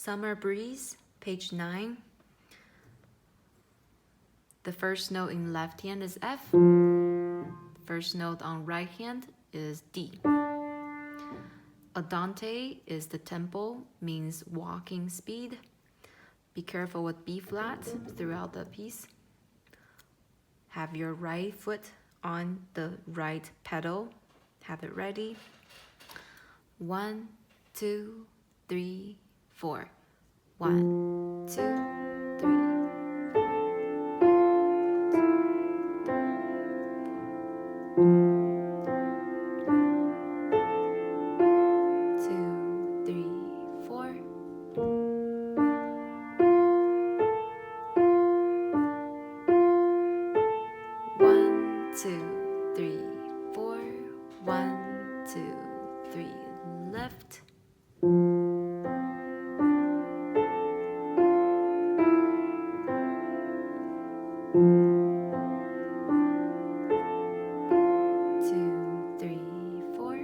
Summer Breeze, page 9. The first note in left hand is F. First note on right hand is D. Andante is the tempo, means walking speed. Be careful with B flat throughout the piece. Have your right foot on the right pedal. Have it ready. 1, 2, 3, 4. 1, 2, 3. Left. 2, 3, 4.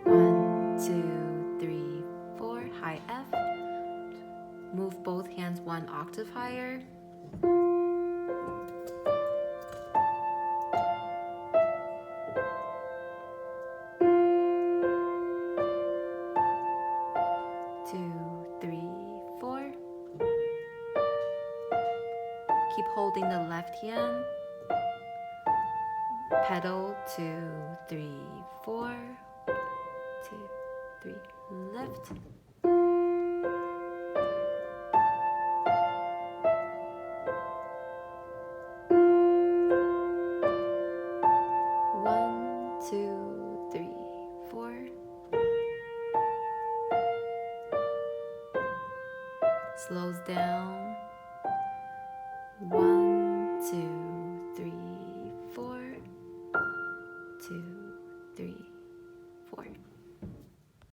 1, 2, 3, 4. High F. Move both hands 1 octave higher. Keep holding the left hand. Pedal 2, 3, 4. 2, 3. Lift. One, 2, 3, 4. Slows down. 1, 2, 3, 4. 2, 3.